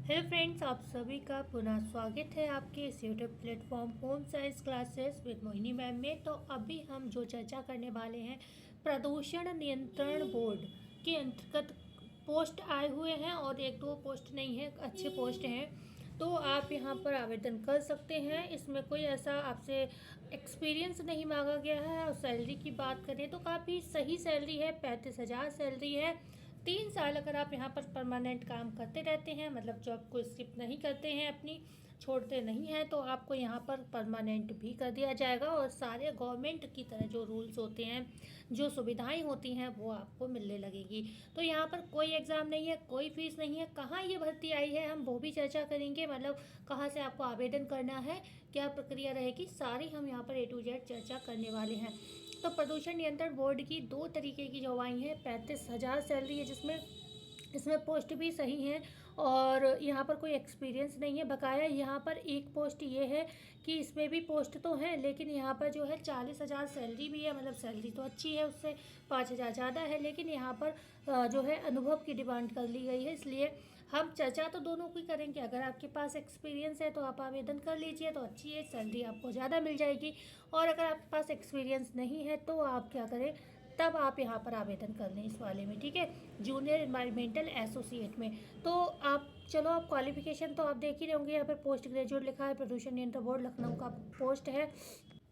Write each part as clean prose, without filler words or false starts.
Hello friends, आप सभी का पुनः स्वागत है आपके इस YouTube platform home science classes with Mohini ma'am में। तो अभी हम जो चर्चा करने वाले हैं, प्रदूषण नियंत्रण बोर्ड के अंतर्गत पोस्ट आए हुए हैं और एक दो पोस्ट नहीं है, अच्छे पोस्ट हैं। तो आप यहाँ पर आवेदन कर सकते हैं। इसमें कोई ऐसा आपसे एक्सपीरियंस नहीं मांगा गया है। और सैलरी की बात करें तो काफ़ी सही सैलरी है, 35,000 सैलरी है। 3 साल अगर आप यहाँ पर परमानेंट काम करते रहते हैं, मतलब जॉब को स्किप नहीं करते हैं, अपनी छोड़ते नहीं हैं, तो आपको यहाँ पर परमानेंट भी कर दिया जाएगा। और सारे गवर्नमेंट की तरह जो रूल्स होते हैं, जो सुविधाएं होती हैं, वो आपको मिलने लगेगी। तो यहाँ पर कोई एग्ज़ाम नहीं है, कोई फीस नहीं है। कहाँ ये भर्ती आई है हम वो भी चर्चा करेंगे, मतलब कहाँ से आपको आवेदन करना है, क्या प्रक्रिया रहेगी, सारी हम यहाँ पर A to Z चर्चा करने वाले हैं। तो प्रदूषण नियंत्रण बोर्ड की 2 तरीके की जॉब आई हैं। 35,000 सैलरी है, जिसमें इसमें पोस्ट भी सही हैं और यहाँ पर कोई एक्सपीरियंस नहीं है। बकाया यहाँ पर एक पोस्ट ये है कि इसमें भी पोस्ट तो हैं, लेकिन यहाँ पर जो है 40,000 सैलरी भी है, मतलब सैलरी तो अच्छी है, उससे 5,000 ज़्यादा है। लेकिन यहाँ पर जो है अनुभव की डिमांड कर ली गई है, इसलिए हम चर्चा तो दोनों की करेंगे। अगर आपके पास एक्सपीरियंस है तो आप आवेदन कर लीजिए, तो अच्छी है, सैलरी आपको ज़्यादा मिल जाएगी। और अगर आपके पास एक्सपीरियंस नहीं है तो आप क्या करें, तब आप यहाँ पर आवेदन कर लें इस वाले में, ठीक है, जूनियर इन्वायरमेंटल एसोसिएट में। तो आप चलो, आप क्वालिफिकेशन तो आप देख ही रहे होंगे, यहाँ पर पोस्ट ग्रेजुएट लिखा है, प्रदूषण नियंत्रण बोर्ड लखनऊ का पोस्ट है,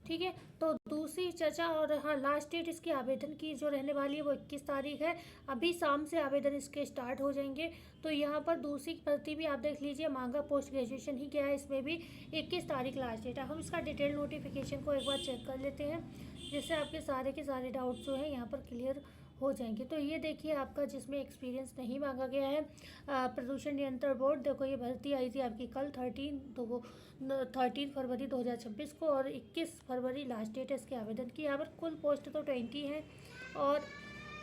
ठीक है। तो दूसरी चर्चा, और हाँ, लास्ट डेट इसकी आवेदन की जो रहने वाली है वो 21 तारीख है। अभी शाम से आवेदन इसके स्टार्ट हो जाएंगे। तो यहाँ पर दूसरी भर्ती भी आप देख लीजिए, मांगा पोस्ट ग्रेजुएशन ही किया है, इसमें भी 21 तारीख लास्ट डेट है। हम इसका डिटेल नोटिफिकेशन को एक बार चेक कर लेते हैं, जिससे आपके सारे के सारे डाउट्स जो हैं यहाँ पर क्लियर हो जाएंगे। तो ये देखिए आपका, जिसमें एक्सपीरियंस नहीं मांगा गया है, प्रदूषण नियंत्रण बोर्ड। देखो, ये भर्ती आई थी आपकी कल 13 फरवरी 2026 को, और 21 फरवरी लास्ट डेट है इसके आवेदन की। यहाँ पर कुल पोस्ट तो 20 हैं, और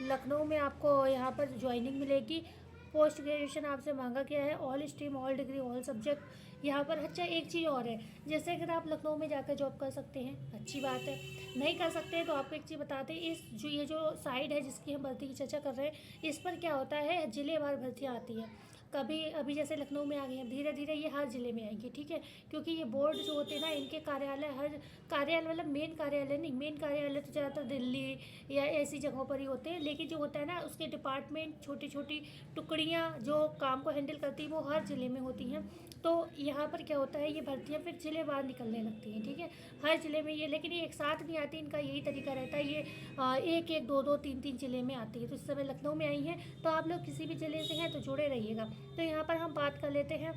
लखनऊ में आपको यहाँ पर ज्वाइनिंग मिलेगी। पोस्ट ग्रेजुएशन आपसे मांगा गया है, all stream, all degree, all subject यहाँ पर। अच्छा, एक चीज़ और है, जैसे अगर आप लखनऊ में जाकर जॉब कर सकते हैं, अच्छी बात है। नहीं कर सकते हैं तो आपको एक चीज़ बताते हैं, इस जो ये जो साइड है जिसकी हम भर्ती की चर्चा कर रहे हैं, इस पर क्या होता है, जिलेवार भर्तियाँ आती हैं। कभी अभी जैसे लखनऊ में आ गई हैं, धीरे धीरे ये हर ज़िले में आएंगी, ठीक है। क्योंकि ये बोर्ड जो होते हैं ना, इनके कार्यालय, हर कार्यालय मतलब मेन कार्यालय नहीं, मेन कार्यालय तो ज़्यादातर दिल्ली या ऐसी जगहों पर ही होते हैं, लेकिन जो होता है ना, उसके डिपार्टमेंट, छोटी छोटी टुकड़ियाँ जो काम को हैंडल करती हैं, वो हर ज़िले में होती हैं। तो यहाँ पर क्या होता है, ये भर्तियाँ फिर ज़िलेवार निकलने लगती हैं, ठीक है, हर ज़िले में ये। लेकिन ये एक साथ नहीं आती, इनका यही तरीका रहता है, ये एक एक दो दो तीन तीन ज़िले में आती है। तो इस समय लखनऊ में आई हैं, तो आप लोग किसी भी ज़िले से हैं तो जुड़े रहिएगा। तो यहाँ पर हम बात कर लेते हैं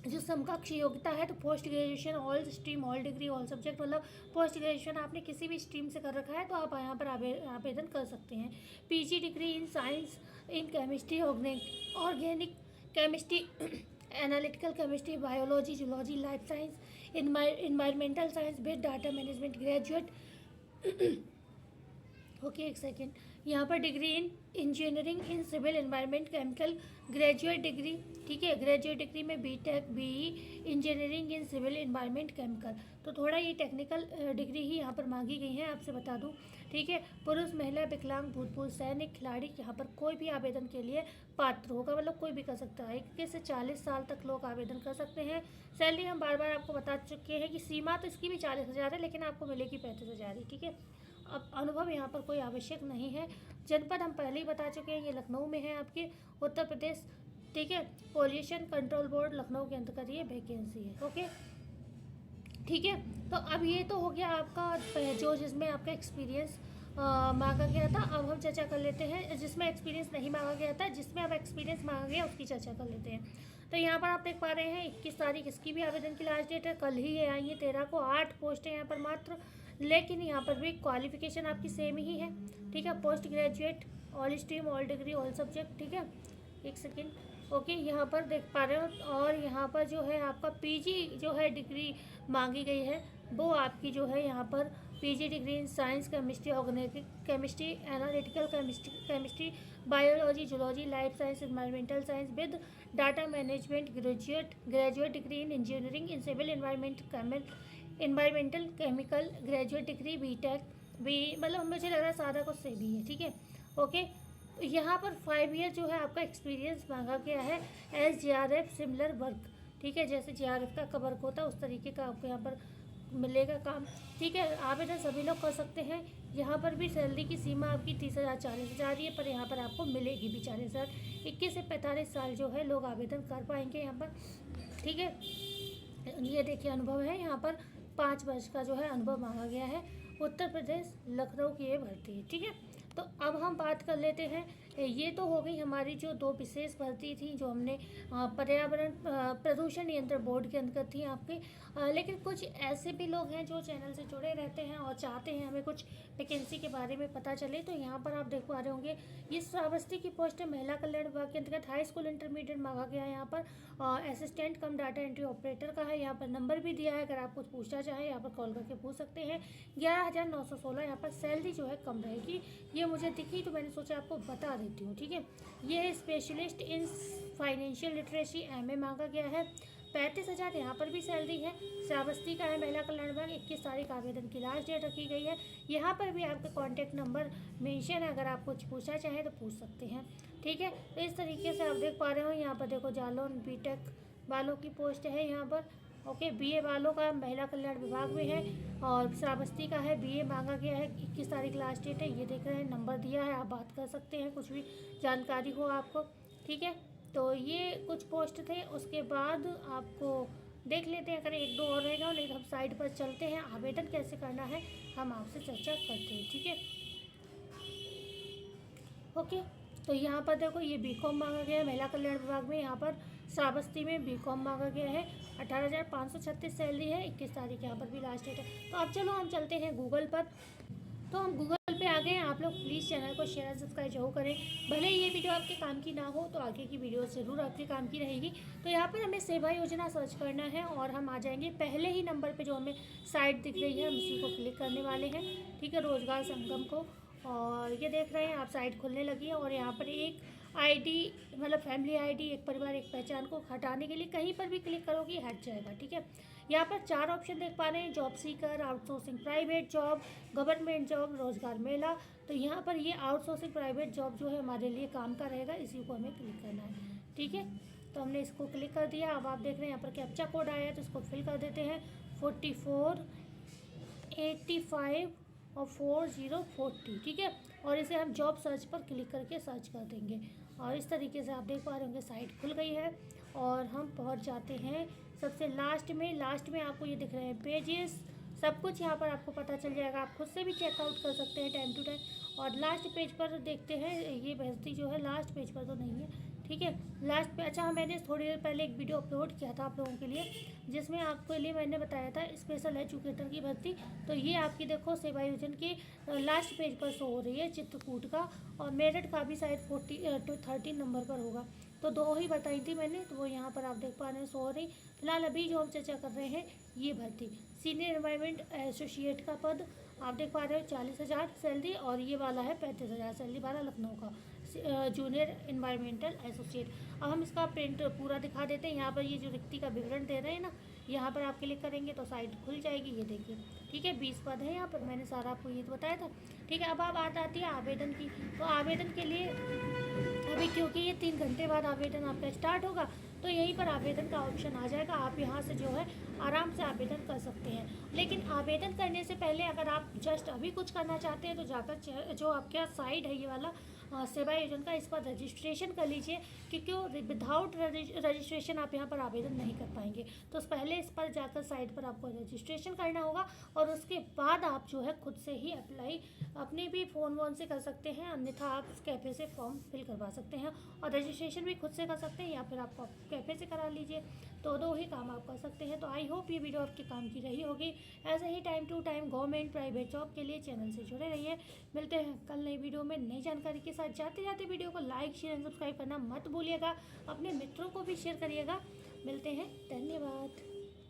जो समकक्ष योग्यता है। तो post graduation, all stream, all degree, all subject, मतलब पोस्ट ग्रेजुएशन आपने किसी भी स्ट्रीम से कर रखा है तो आप यहाँ पर आवेदन कर सकते हैं। PG degree in science, in chemistry, organic chemistry, analytical chemistry, biology, zoology, life science, environmental science with data management graduate. Okay, एक सेकेंड। यहाँ पर degree in engineering in civil environment chemical, graduate degree, ठीक है, graduate degree में BTech, BE, engineering in civil environment chemical. तो थोड़ा ये technical degree ही यहाँ पर मांगी गई है, आपसे बता दूँ, ठीक है। पुरुष, महिला, विकलांग, भूतपूर्व सैनिक, खिलाड़ी, यहाँ पर कोई भी आवेदन के लिए पात्र होगा, मतलब कोई भी कर सकता है। 21 से 40 साल तक लोग आवेदन कर सकते हैं। सैलरी हम बार बार आपको बता चुके हैं कि सीमा तो इसकी भी 40,000 है, लेकिन आपको मिलेगी 35,000 ही, ठीक है। अब अनुभव यहाँ पर कोई आवश्यक नहीं है। जनपद हम पहले ही बता चुके हैं, ये लखनऊ में है आपके, उत्तर प्रदेश, ठीक है। पोल्यूशन कंट्रोल बोर्ड लखनऊ के अंतर्गत ये वैकेंसी है, ओके, ठीक है। तो अब ये तो हो गया आपका जो जिसमें आपका एक्सपीरियंस मांगा गया था। अब हम चर्चा कर लेते हैं जिसमें एक्सपीरियंस नहीं मांगा गया था, जिसमें अब एक्सपीरियंस मांगा गया उसकी चर्चा कर लेते हैं। तो यहाँ पर आप देख पा रहे हैं 21 तारीख इसकी भी आवेदन की लास्ट डेट है, कल ही ये आई है 13 को। 8 पोस्ट है यहाँ पर मात्र, लेकिन यहाँ पर भी क्वालिफिकेशन आपकी सेम ही है, ठीक है। Post graduate, all stream, all degree, all subject, ठीक है। एक सेकेंड, ओके, यहाँ पर देख पा रहे हो। और यहाँ पर जो है आपका पीजी जो है डिग्री मांगी गई है, वो आपकी जो है यहाँ पर PG degree in science, chemistry, organic chemistry, analytical chemistry, biology, zoology, life science, environmental science with data management graduate degree in engineering in civil environmental chemical, graduate degree BTech, भी मतलब मुझे लग रहा है सारा कुछ सेम ही है, ठीक है, ओके। यहाँ पर 5 ईयर जो है आपका एक्सपीरियंस मांगा गया है एज JRF सिमिलर वर्क। ठीक है, जैसे JRF का वर्क होता है उस तरीके का आपको यहाँ पर मिलेगा काम। ठीक है, आवेदन सभी लोग कर सकते हैं। यहाँ पर भी सैलरी की सीमा आपकी 30,000 40,000 ही है, पर यहाँ पर आपको मिलेगी भी 40,000। 21 से 45 साल जो है लोग आवेदन कर पाएंगे यहाँ पर। ठीक है, ये देखिए अनुभव है यहाँ पर 5 वर्ष का जो है अनुभव मांगा गया है। उत्तर प्रदेश लखनऊ की ये भर्ती है। ठीक है, तो अब हम बात कर लेते हैं, ये तो हो गई हमारी जो 2 विशेष भर्ती थी जो हमने पर्यावरण प्रदूषण नियंत्रण बोर्ड के अंतर्गत थी आपके। लेकिन कुछ ऐसे भी लोग हैं जो चैनल से जुड़े रहते हैं और चाहते हैं हमें कुछ वैकेंसी के बारे में पता चले। तो यहाँ पर आप देख पा रहे होंगे ये श्रावस्ती की पोस्ट है महिला कल्याण विभाग के अंतर्गत। हाई स्कूल इंटरमीडिएट मांगा गया है यहाँ पर। असिस्टेंट कम डाटा एंट्री ऑपरेटर का है। यहाँ पर नंबर भी दिया है, अगर आप कुछ पूछना चाहें यहाँ पर कॉल करके पूछ सकते हैं। 11,916 यहाँ पर सैलरी जो है कम रहेगी, ये मुझे दिखी तो मैंने सोचा आपको बता देती हूँ। ठीक है, ये specialist in financial literacy MA मांगा गया है। 35,000 यहाँ पर भी सैलरी है। श्रावस्ती का है महिला कल्याण विभाग। 21 तारीख आवेदन की लास्ट डेट रखी गई है। यहाँ पर भी आपका कॉन्टैक्ट नंबर मेंशन है, अगर आप कुछ पूछना चाहें तो पूछ सकते हैं। ठीक है, तो इस तरीके से आप देख पा रहे हो यहाँ पर देखो जालौन BTech वालों की पोस्ट है यहाँ पर। ओके, BA वालों का महिला कल्याण विभाग में है और श्रावस्ती का है BA मांगा गया है। 21 तारीख लास्ट डेट है, ये देख रहे हैं नंबर दिया है, आप बात कर सकते हैं कुछ भी जानकारी हो आपको। ठीक है, तो ये कुछ पोस्ट थे। उसके बाद आपको देख लेते हैं, अगर 1-2 और रहेगा, नहीं तो हम साइड पर चलते हैं। आवेदन कैसे करना है हम आपसे चर्चा करते हैं। ठीक है, ओके, तो यहाँ पर देखो ये BCom मांगा गया है महिला कल्याण विभाग में। यहाँ पर श्रावस्ती में BCom मांगा गया है। 18,536 सैलरी है। 21 तारीख यहाँ पर भी लास्ट डेट है। तो अब चलो हम चलते हैं गूगल पर। तो हम गूगल पे आ गए हैं। आप लोग प्लीज़ चैनल को शेयर सब्सक्राइब जरूर करें। भले ये वीडियो आपके काम की ना हो तो आगे की वीडियो ज़रूर आपके काम की रहेगी। तो यहाँ पर हमें सेवा योजना सर्च करना है और हम आ जाएंगे पहले ही नंबर पे जो हमें साइट दिख रही है, हम उसी को क्लिक करने वाले हैं। ठीक है, रोजगार संगम को। और ये देख रहे हैं आप साइट खुलने लगी है और यहाँ पर एक ID मतलब फैमिली ID, एक परिवार एक पहचान को हटाने के लिए कहीं पर भी क्लिक करोगे हट जाएगा। ठीक है, यहाँ पर 4 ऑप्शन देख पा रहे हैं, job seeker, outsourcing private job, government job, रोजगार मेला। तो यहाँ पर ये आउटसोर्सिंग प्राइवेट जॉब जो है हमारे लिए काम का रहेगा, इसी को हमें क्लिक करना है। ठीक है, तो हमने इसको क्लिक कर दिया। अब आप देख रहे हैं यहाँ पर कैप्चा कोड आया है, तो इसको फिल कर देते हैं 44 85 और 4040। ठीक है, और इसे हम जॉब सर्च पर क्लिक करके सर्च कर देंगे और इस तरीके से आप देख पा रहे होंगे साइट खुल गई है और हम पहुंच जाते हैं सबसे लास्ट में। लास्ट में आपको ये दिख रहे हैं पेजेस, सब कुछ यहाँ पर आपको पता चल जाएगा। आप खुद से भी चेकआउट कर सकते हैं टाइम टू टाइम। और लास्ट पेज पर देखते हैं, ये भर्ती जो है लास्ट पेज पर तो नहीं है। ठीक है, लास्ट पे अच्छा मैंने थोड़ी देर पहले एक वीडियो अपलोड किया था आप लोगों के लिए, जिसमें आपके लिए मैंने बताया था स्पेशल एजुकेटर की भर्ती। तो ये आपकी देखो सेवा योजना की लास्ट पेज पर शो हो रही है चित्रकूट का, और मेरठ का भी शायद 13 नंबर पर होगा। तो 2 ही बताई थी मैंने, तो वो यहाँ पर आप देख पा रहे हैं शो हो रही। फिलहाल अभी जो हम चर्चा कर रहे हैं ये भर्ती सीनियर एनवायरमेंट एसोसिएट का पद आप देख पा रहे हो 40,000 सैलरी, और ये वाला है 35,000 सैलरी वाला लखनऊ का जूनियर एनवायरमेंटल एसोसिएट। अब हम इसका प्रिंट पूरा दिखा देते हैं। यहाँ पर ये जो रिक्ति का विवरण दे रहे हैं ना, यहाँ पर आप क्लिक करेंगे तो साइट खुल जाएगी, ये देखिए। ठीक है, 20 पद है यहाँ पर, मैंने सारा आपको ये तो बताया था। ठीक है, अब आप बात आती है आवेदन की। तो आवेदन के लिए अभी क्योंकि ये 3 घंटे बाद आवेदन आपका स्टार्ट होगा, तो यहीं पर आवेदन का ऑप्शन आ जाएगा। आप यहाँ से जो है आराम से आवेदन कर सकते हैं। लेकिन आवेदन करने से पहले अगर आप जस्ट अभी कुछ करना चाहते हैं तो जाकर जो आपका साइट है ये वाला सेवा योजना का, इस पर रजिस्ट्रेशन कर लीजिए, क्योंकि विदाउट रजिस्ट्रेशन आप यहाँ पर आवेदन नहीं कर पाएंगे। तो पहले इस पर जाकर साइट पर आपको रजिस्ट्रेशन करना होगा और उसके बाद आप जो है खुद से ही अप्लाई अपने भी फ़ोन वोन से कर सकते हैं, अन्यथा आप कैफ़े से फॉर्म फिल करवा सकते हैं और रजिस्ट्रेशन भी खुद से कर सकते हैं या फिर आप कैफ़े से करा लीजिए। तो 2 ही काम आप कर सकते हैं। तो आई होप ये वीडियो आपके काम की रही होगी। ऐसे ही time to time government private job के लिए चैनल से जुड़े रहिए। मिलते हैं कल नई वीडियो में नई जानकारी के साथ। जाते जाते वीडियो को लाइक शेयर एंड सब्सक्राइब करना मत भूलिएगा, अपने मित्रों को भी शेयर करिएगा। मिलते हैं, धन्यवाद।